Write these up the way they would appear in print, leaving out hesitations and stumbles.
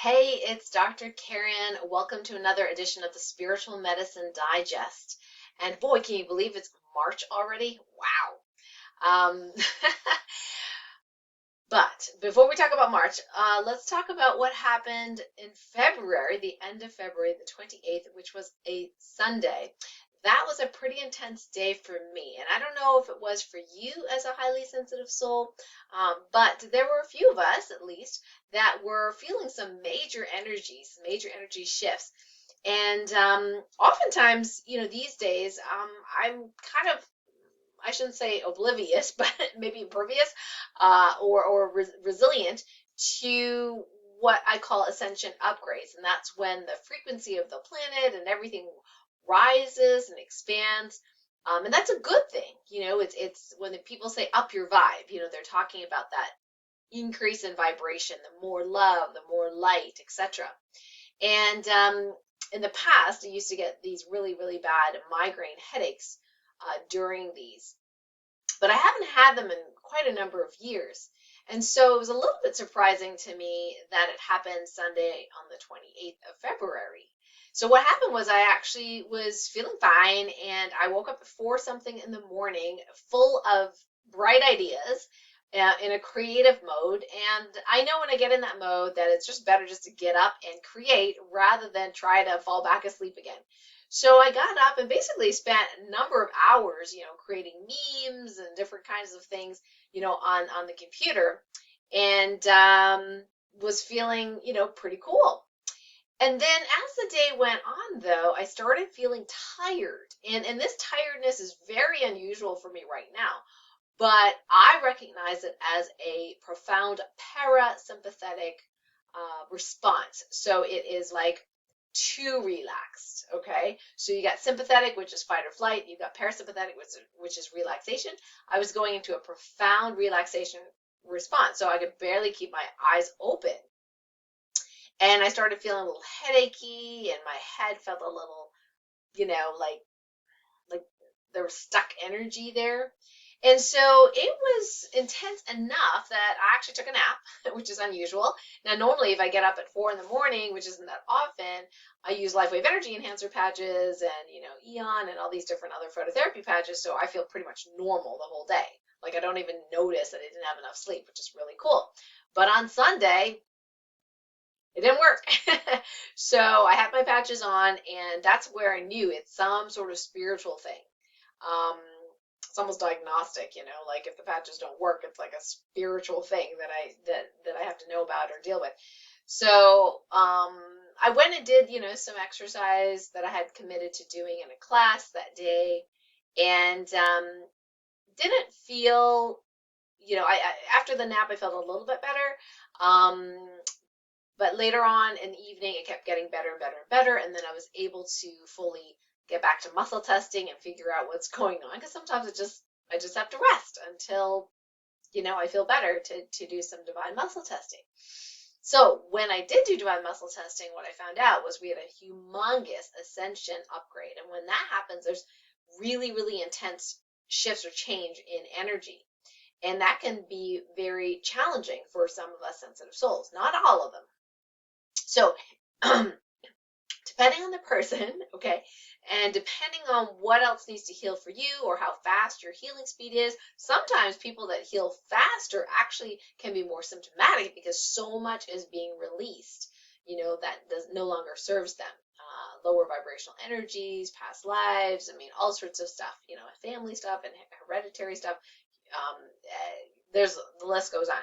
Hey, it's Dr. Karen. Welcome to another edition of the Spiritual Medicine Digest. And boy, can you believe it's March already? Wow. But before we talk about March, let's talk about what happened in February, the end of February, the 28th, which was a Sunday. That was a pretty intense day for me. And I don't know if it was for you as a highly sensitive soul, but there were a few of us, at least, that were feeling some major energy shifts. And oftentimes, these days, I'm kind of, I shouldn't say oblivious, but maybe impervious or resilient to what I call ascension upgrades. And that's when the frequency of the planet and everything rises and expands. And that's a good thing. It's when the people say up your vibe, they're talking about that increase in vibration, the more love, the more light, etc. And in the past, I used to get these really, really bad migraine headaches during these, but I haven't had them in quite a number of years. And so it was a little bit surprising to me that it happened Sunday on the 28th of February. So what happened was I actually was feeling fine, and I woke up at 4 something in the morning full of bright ideas in a creative mode. And I know when I get in that mode that it's just better just to get up and create rather than try to fall back asleep again. So I got up and basically spent a number of hours, creating memes and different kinds of things, on the computer, and was feeling, pretty cool. And then as the day went on, though, I started feeling tired. And this tiredness is very unusual for me right now. But I recognize it as a profound parasympathetic response. So it is like too relaxed, okay? So you got sympathetic, which is fight or flight. You got parasympathetic, which is relaxation. I was going into a profound relaxation response, so I could barely keep my eyes open. And I started feeling a little headachy, and my head felt a little, like there was stuck energy there. And so it was intense enough that I actually took a nap, which is unusual. Now, normally if I get up at 4 in the morning, which isn't that often, I use LifeWave Energy Enhancer patches and, Eon and all these different other phototherapy patches, so I feel pretty much normal the whole day. Like I don't even notice that I didn't have enough sleep, which is really cool. But on Sunday, it didn't work. So I had my patches on, and that's where I knew it's some sort of spiritual thing. It's almost diagnostic, like if the patches don't work, it's like a spiritual thing that I have to know about or deal with. So I went and did, some exercise that I had committed to doing in a class that day, and didn't feel, I after the nap I felt a little bit better. But later on in the evening, it kept getting better and better and better, and then I was able to fully get back to muscle testing and figure out what's going on, because sometimes I just have to rest until, I feel better to do some divine muscle testing. So when I did do divine muscle testing, what I found out was we had a humongous ascension upgrade. And when that happens, there's really, really intense shifts or change in energy. And that can be very challenging for some of us sensitive souls, not all of them. So depending on the person, okay, and depending on what else needs to heal for you or how fast your healing speed is, sometimes people that heal faster actually can be more symptomatic because so much is being released, that no longer serves them. Lower vibrational energies, past lives, all sorts of stuff, family stuff and hereditary stuff. The list goes on.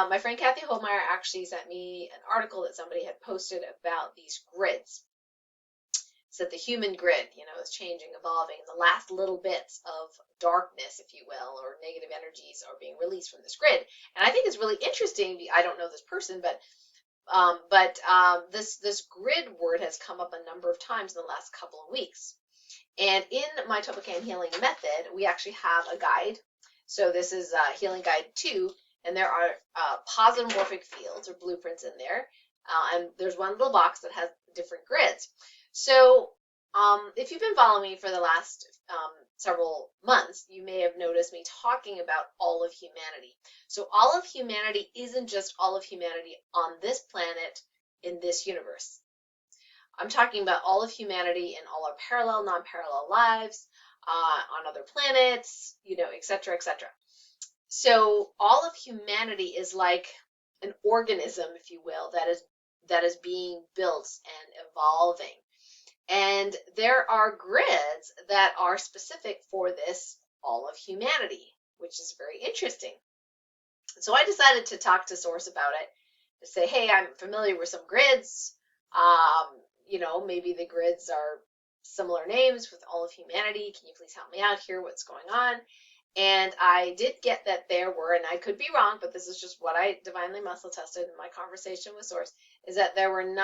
My friend Kathy Holmeyer actually sent me an article that somebody had posted about these grids. It said the human grid, is changing, evolving, and the last little bits of darkness, if you will, or negative energies are being released from this grid. And I think it's really interesting. I don't know this person, but this grid word has come up a number of times in the last couple of weeks. And in my TOLPAKAN healing method, we actually have a guide. So this is Healing Guide 2, and there are positive morphic fields or blueprints in there. And there's one little box that has different grids. So if you've been following me for the last several months, you may have noticed me talking about all of humanity. So all of humanity isn't just all of humanity on this planet in this universe. I'm talking about all of humanity in all our parallel, non-parallel lives, on other planets, etc., etc. So all of humanity is like an organism, if you will, that is being built and evolving. And there are grids that are specific for this all of humanity, which is very interesting. So I decided to talk to Source about it, to say, hey, I'm familiar with some grids. Maybe the grids are similar names with all of humanity. Can you please help me out here? What's going on? And I did get that there were, and I could be wrong, but this is just what I divinely muscle tested in my conversation with Source, is that there were 9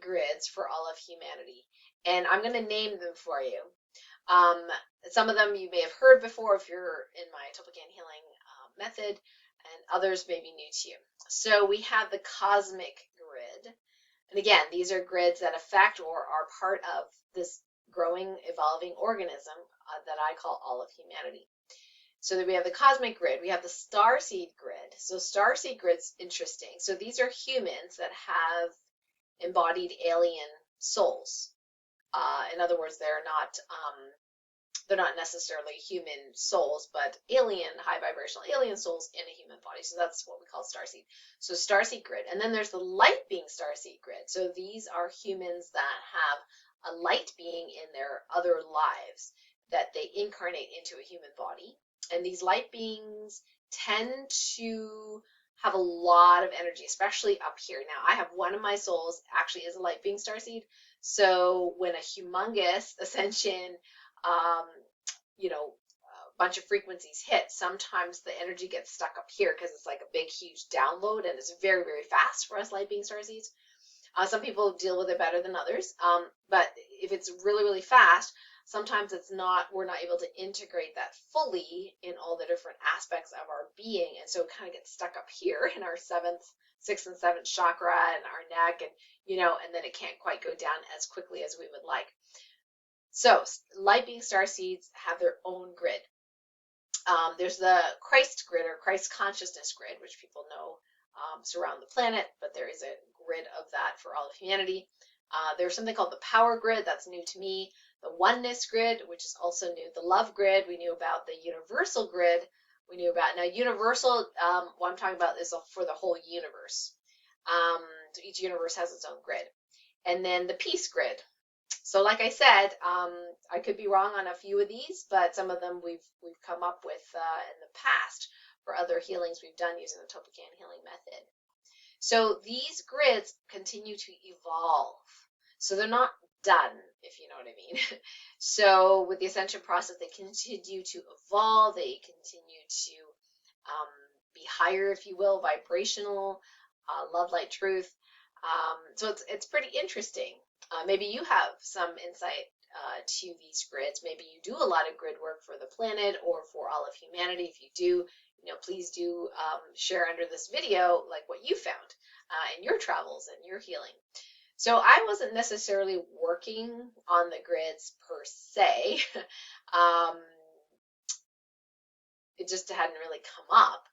grids for all of humanity. And I'm going to name them for you. Some of them you may have heard before if you're in my Etobican healing method, and others may be new to you. So we have the cosmic grid. And again, these are grids that affect or are part of this growing, evolving organism that I call all of humanity. So then we have the cosmic grid. We have the starseed grid. So starseed grid's interesting. So these are humans that have embodied alien souls. In other words, they're not necessarily human souls, but alien, high vibrational alien souls in a human body. So that's what we call starseed. So starseed grid. And then there's the light being starseed grid. So these are humans that have a light being in their other lives that they incarnate into a human body. And these light beings tend to have a lot of energy, especially up here. Now, I have one of my souls actually is a light being starseed. So when a humongous ascension, bunch of frequencies hit, sometimes the energy gets stuck up here because it's like a big, huge download, and it's very, very fast for us light being starseeds. Some people deal with it better than others, but if it's really, really fast, sometimes we're not able to integrate that fully in all the different aspects of our being, and so it kind of gets stuck up here in our 6th and 7th chakra and our neck, and then it can't quite go down as quickly as we would like. So light being starseeds have their own grid. There's the Christ grid or Christ consciousness grid, which people know surround the planet, but there is a grid of that for all of humanity. There's something called the power grid. That's new to me. The oneness grid, which is also new. The love grid, we knew about. The universal grid, we knew about. Now, universal, what I'm talking about is for the whole universe. So each universe has its own grid. And then the peace grid. So like I said, I could be wrong on a few of these, but some of them we've come up with in the past for other healings we've done using the Etobican healing method. So these grids continue to evolve. So they're not done, if you know what I mean. So with the ascension process, they continue to evolve. They continue to be higher, if you will, vibrational, love, light, truth. So it's pretty interesting. Maybe you have some insight to these grids. Maybe you do a lot of grid work for the planet or for all of humanity. If you do, please do share under this video like what you found in your travels and your healing. So I wasn't necessarily working on the grids per se. It just hadn't really come up.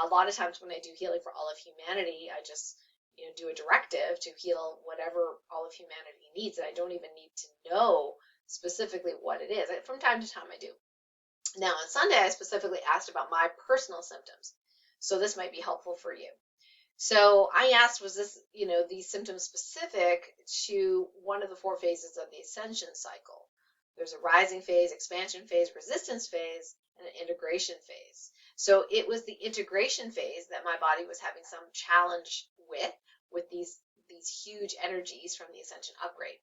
A lot of times when I do healing for all of humanity, I just do a directive to heal whatever all of humanity needs, and I don't even need to know specifically what it is. From time to time I do. Now on Sunday I specifically asked about my personal symptoms, so this might be helpful for you. So I asked, was this, these symptoms specific to one of the 4 phases of the ascension cycle? There's a rising phase, expansion phase, resistance phase, and an integration phase. So it was the integration phase that my body was having some challenge with these huge energies from the Ascension Upgrade.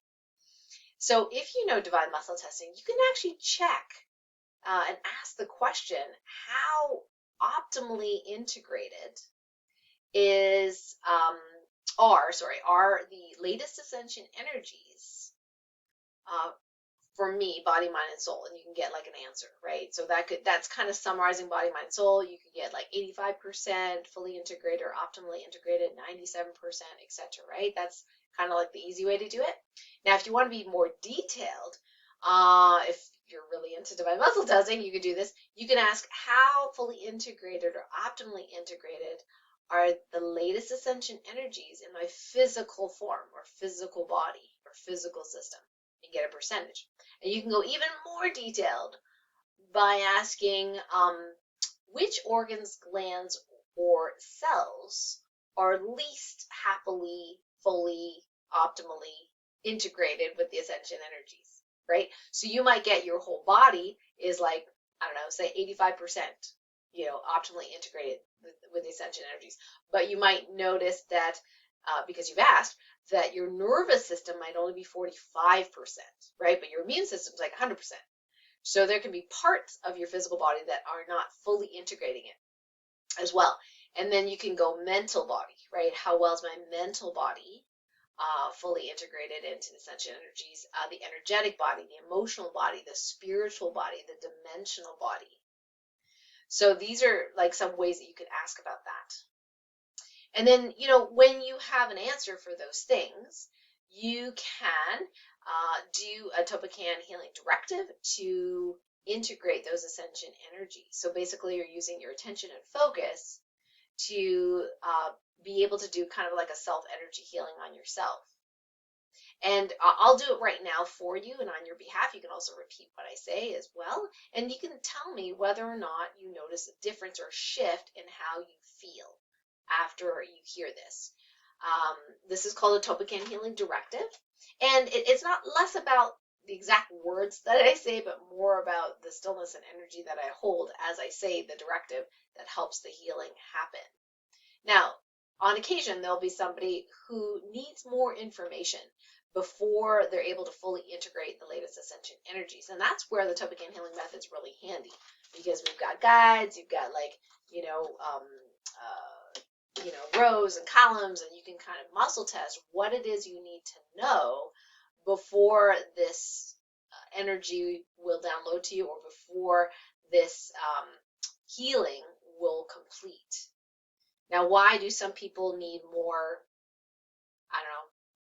So if you know divine muscle testing, you can actually check and ask the question, how optimally integrated are the latest ascension energies for me, body, mind, and soul, and you can get like an answer, right? So that's kind of summarizing body, mind, soul. You could get like 85% fully integrated or optimally integrated, 97%, etc., right? That's kind of like the easy way to do it. Now, if you want to be more detailed, if you're really into divine muscle testing, you can do this. You can ask, how fully integrated or optimally integrated are the latest ascension energies in my physical form or physical body or physical system, and get a percentage. And you can go even more detailed by asking which organs, glands, or cells are least happily, fully, optimally integrated with the ascension energies, right? So you might get your whole body is like, I don't know, say 85%, optimally integrated with the ascension energies. But you might notice that, because you've asked, that your nervous system might only be 45%, right? But your immune system is like 100%. So there can be parts of your physical body that are not fully integrating it as well. And then you can go mental body, right? How well is my mental body fully integrated into the ascension energies, the energetic body, the emotional body, the spiritual body, the dimensional body. So these are like some ways that you could ask about that. And then, when you have an answer for those things, you can do a TOLPAKAN healing directive to integrate those ascension energies. So basically, you're using your attention and focus to be able to do kind of like a self-energy healing on yourself. And I'll do it right now for you and on your behalf. You can also repeat what I say as well. And you can tell me whether or not you notice a difference or shift in how you feel after you hear this. This is called a TOLPAKAN healing directive. And it's not less about the exact words that I say, but more about the stillness and energy that I hold as I say the directive that helps the healing happen. Now, on occasion, there'll be somebody who needs more information before they're able to fully integrate the latest ascension energies. And that's where the TOLPAKAN healing method's really handy, because we've got guides, you've got like, rows and columns, and you can kind of muscle test what it is you need to know before this energy will download to you, or before this healing will complete. Now, why do some people need more,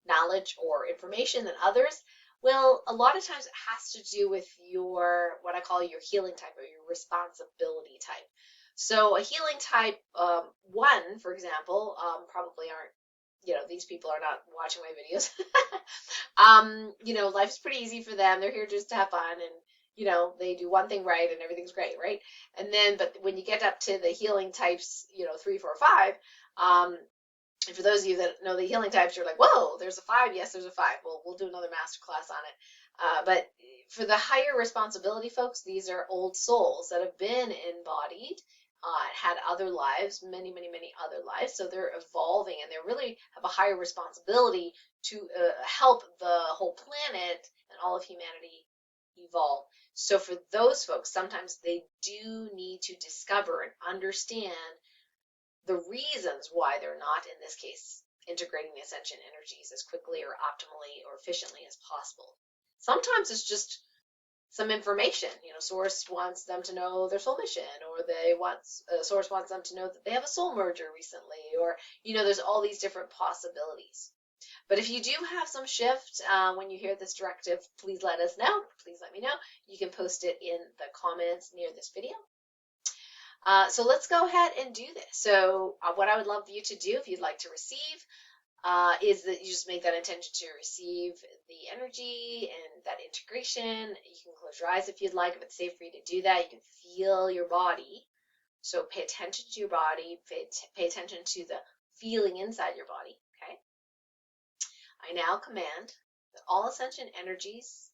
knowledge or information than others? Well, a lot of times it has to do with your, what I call your healing type, or your responsibility type. So a healing type 1, for example, probably aren't, these people are not watching my videos. Life's pretty easy for them. They're here just to have fun, and they do one thing right and everything's great, right? And then, but when you get up to the healing types, 3, 4, 5, and for those of you that know the healing types, you're like, whoa, there's a 5. Yes, there's a 5. Well, we'll do another masterclass on it. But for the higher responsibility folks, these are old souls that have been embodied, had other lives, many, many, many other lives. So they're evolving, and they really have a higher responsibility to help the whole planet and all of humanity evolve. So for those folks, sometimes they do need to discover and understand the reasons why they're not, in this case, integrating the ascension energies as quickly or optimally or efficiently as possible. Sometimes it's just some information. Source wants them to know their soul mission, or Source wants them to know that they have a soul merger recently, or there's all these different possibilities. But if you do have some shift when you hear this directive, please let us know. Please let me know. You can post it in the comments near this video. So let's go ahead and do this. So what I would love for you to do, if you'd like to receive, is that you just make that intention to receive the energy and that integration. You can close your eyes if you'd like, if it's safe for you to do that. You can feel your body. So pay attention to your body, pay attention to the feeling inside your body, okay? I now command that all ascension energies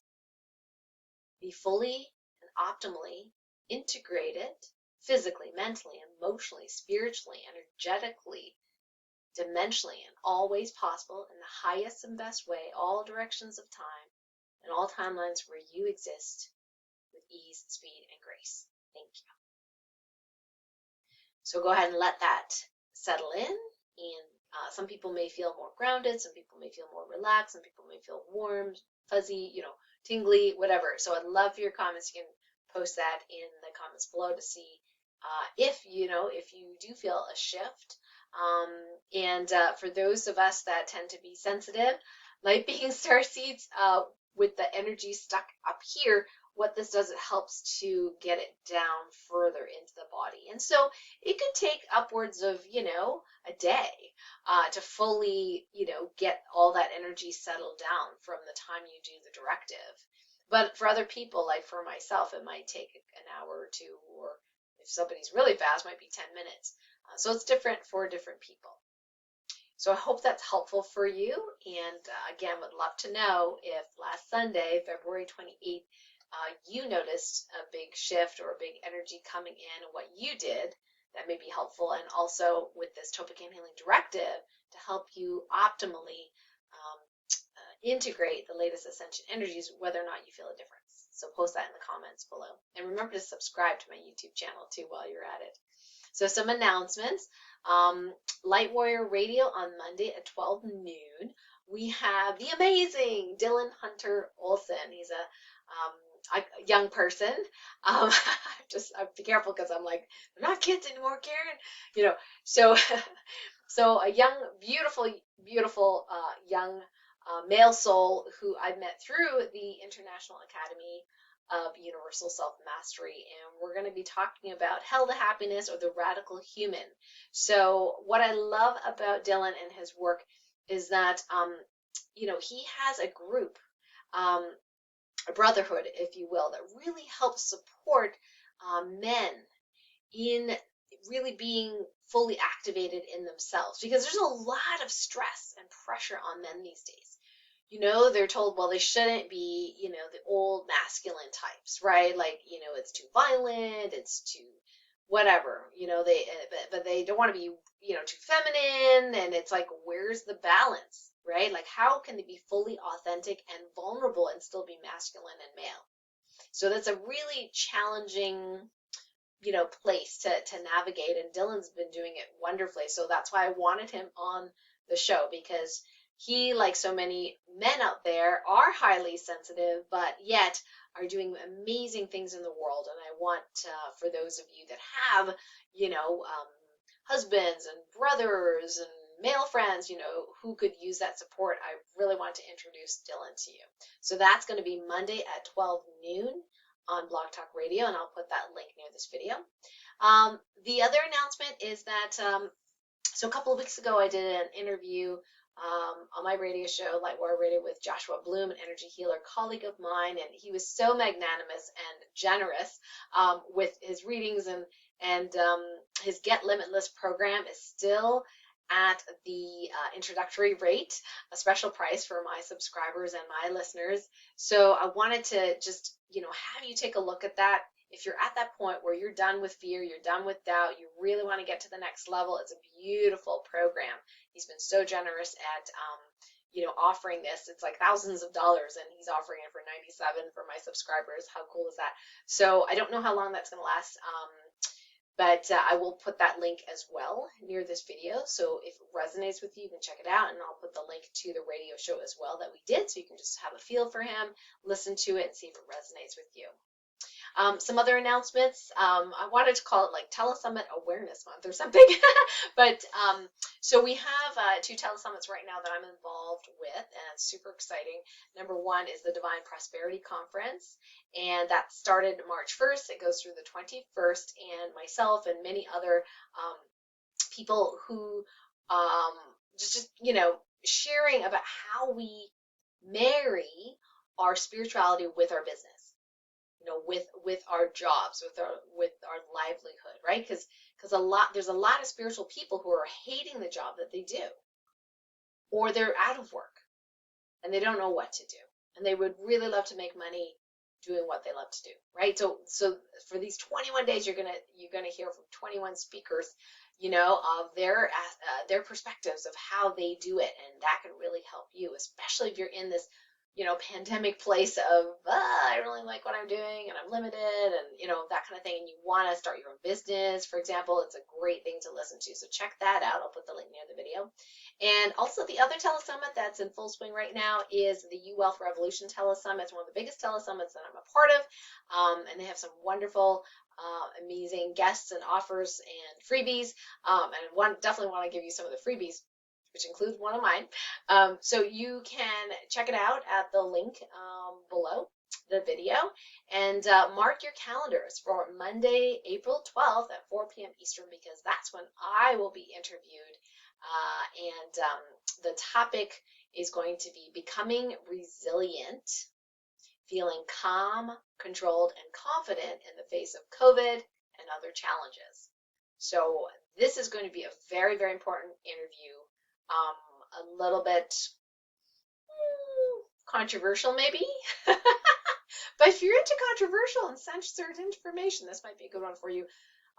be fully and optimally integrated physically, mentally, emotionally, spiritually, energetically, dimensionally, in all ways possible, in the highest and best way, all directions of time, and all timelines where you exist with ease, speed, and grace. Thank you. So go ahead and let that settle in. And some people may feel more grounded, some people may feel more relaxed, some people may feel warm, fuzzy, tingly, whatever. So I'd love for your comments. You can post that in the comments below to see if you do feel a shift. And for those of us that tend to be sensitive, Light Being Starseeds, with the energy stuck up here, what this does, it helps to get it down further into the body. And so it could take upwards of, a day to fully, get all that energy settled down from the time you do the directive. But for other people, like for myself, it might take an hour or two, or if somebody's really fast, might be 10 minutes. So it's different for different people. So I hope that's helpful for you. And again, would love to know if last Sunday, February 28th, you noticed a big shift or a big energy coming in, and what you did that may be helpful. And also with this TOLPAKAN Healing Directive to help you optimally integrate the latest Ascension energies, whether or not you feel a difference. So post that in the comments below. And remember to subscribe to my YouTube channel too while you're at it. So some announcements. Light Warrior Radio on Monday at 12 noon. We have the amazing Dylan Hunter Olson. He's a young person. I be careful because I'm like, they're not kids anymore, Karen. So a young, beautiful young male soul who I met through the International Academy of Universal Self-Mastery, and we're going to be talking about Hell to Happiness, or the Radical Human. So what I love about Dylan and his work is that he has a group, a brotherhood, if you will, that really helps support men in really being fully activated in themselves, because there's a lot of stress and pressure on men these days. They're told, well, they shouldn't be, the old masculine types, right? Like, it's too violent, it's too whatever, but they don't want to be, too feminine. And it's like, where's the balance, right? Like, how can they be fully authentic and vulnerable and still be masculine and male? So that's a really challenging, place to navigate. And Dylan's been doing it wonderfully. So that's why I wanted him on the show, because he, like so many men out there, are highly sensitive, but yet are doing amazing things in the world. And I want, for those of you that have, husbands and brothers and male friends, who could use that support, I really want to introduce Dylan to you. So that's going to be Monday at 12 noon on Blog Talk Radio, and I'll put that link near this video. The other announcement is that, so a couple of weeks ago, I did an interview on my radio show, Light Warrior Radio, with Joshua Bloom, an energy healer colleague of mine, and he was so magnanimous and generous with his readings, and his Get Limitless program is still at the introductory rate, a special price for my subscribers and my listeners. So I wanted to just, have you take a look at that. If you're at that point where you're done with fear, you're done with doubt, you really want to get to the next level, it's a beautiful program. He's been so generous at, offering this. It's like thousands of dollars, and he's offering it for $97 for my subscribers. How cool is that? So I don't know how long that's going to last, but I will put that link as well near this video. So if it resonates with you, you can check it out, and I'll put the link to the radio show as well that we did, so you can just have a feel for him, listen to it, and see if it resonates with you. Some other announcements, I wanted to call it like Telesummit Awareness Month or something, but so we have 2 Telesummits right now that I'm involved with, and it's super exciting. Number one is the Divine Prosperity Conference, and that started March 1st. It goes through the 21st, and myself and many other people who just sharing about how we marry our spirituality with our business. With our jobs, with our livelihood, right? Because there's a lot of spiritual people who are hating the job that they do, or they're out of work and they don't know what to do, and they would really love to make money doing what they love to do, right? So for these 21 days, you're gonna hear from 21 speakers, of their perspectives of how they do it, and that can really help you, especially if you're in this pandemic place of, I don't really like what I'm doing, and I'm limited, and, that kind of thing, and you want to start your own business, for example. It's a great thing to listen to. So check that out. I'll put the link near the video. And also the other Telesummit that's in full swing right now is the You Wealth Revolution Telesummit. It's one of the biggest telesummits that I'm a part of. And they have some wonderful, amazing guests and offers and freebies. And definitely want to give you some of the freebies, which includes one of mine. So you can check it out at the link below. the video, and mark your calendars for Monday, April 12th at 4 p.m. Eastern, because that's when I will be interviewed. And the topic is going to be becoming resilient, feeling calm, controlled, and confident in the face of COVID and other challenges. So this is going to be a very, very important interview. A little bit controversial, maybe. But if you're into controversial and censored information, this might be a good one for you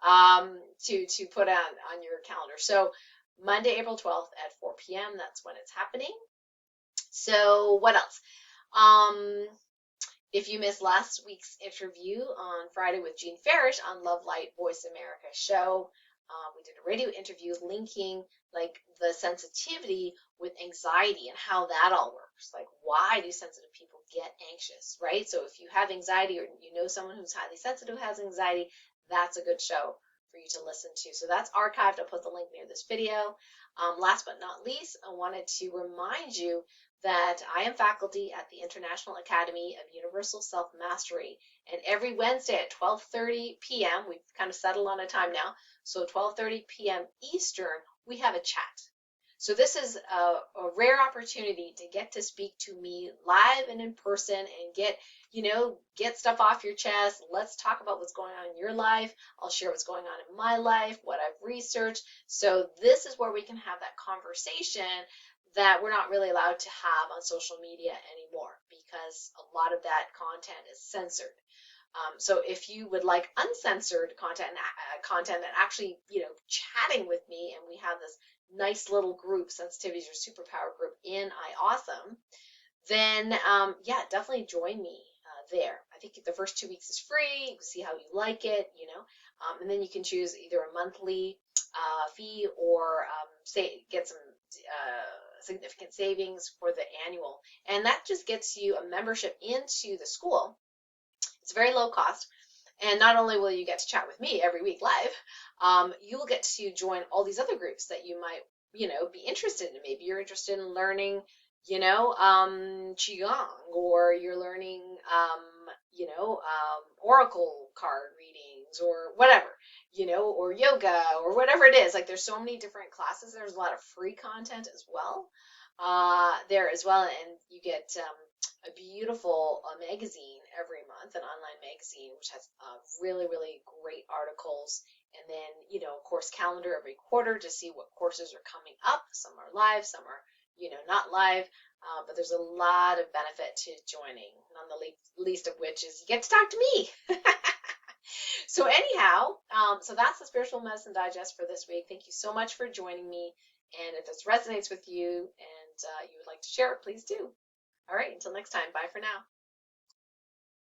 to put on your calendar. So Monday, April 12th at 4 p.m. That's when it's happening. So what else? If you missed last week's interview on Friday with Jean Farish on Love Light Voice America show, we did a radio interview linking like the sensitivity with anxiety and how that all works. Like, why do sensitive people get anxious, right? So if you have anxiety, or you know someone who's highly sensitive has anxiety, that's a good show for you to listen to. So that's archived. I'll put the link near this video. Last but not least, I wanted to remind you that I am faculty at the International Academy of Universal Self-Mastery, and every Wednesday at 12:30 p.m., we've kind of settled on a time now, so 12:30 p.m. Eastern, we have a chat. So this is a rare opportunity to get to speak to me live and in person and get stuff off your chest. Let's talk about what's going on in your life. I'll share what's going on in my life, what I've researched. So this is where we can have that conversation that we're not really allowed to have on social media anymore, because a lot of that content is censored. So if you would like uncensored content and actually, chatting with me, and we have this nice little group, Sensitivities or Superpower group in iAwesome, then definitely join me there. I think the first 2 weeks is free. You can see how you like it, and then you can choose either a monthly fee or get some significant savings for the annual. And that just gets you a membership into the school. It's very low cost. And not only will you get to chat with me every week live, you will get to join all these other groups that you might, be interested in. Maybe you're interested in learning, Qigong, or you're learning, oracle card readings, or whatever, or yoga, or whatever it is. Like, there's so many different classes. There's a lot of free content as well there as well. And you get a beautiful magazine every month, an online magazine, which has really, really great articles. And then, of course, calendar every quarter to see what courses are coming up. Some are live, some are, not live. But there's a lot of benefit to joining, none the least of which is you get to talk to me. So anyhow, so that's the Spiritual Medicine Digest for this week. Thank you so much for joining me. And if this resonates with you and you would like to share it, please do. All right, until next time, bye for now.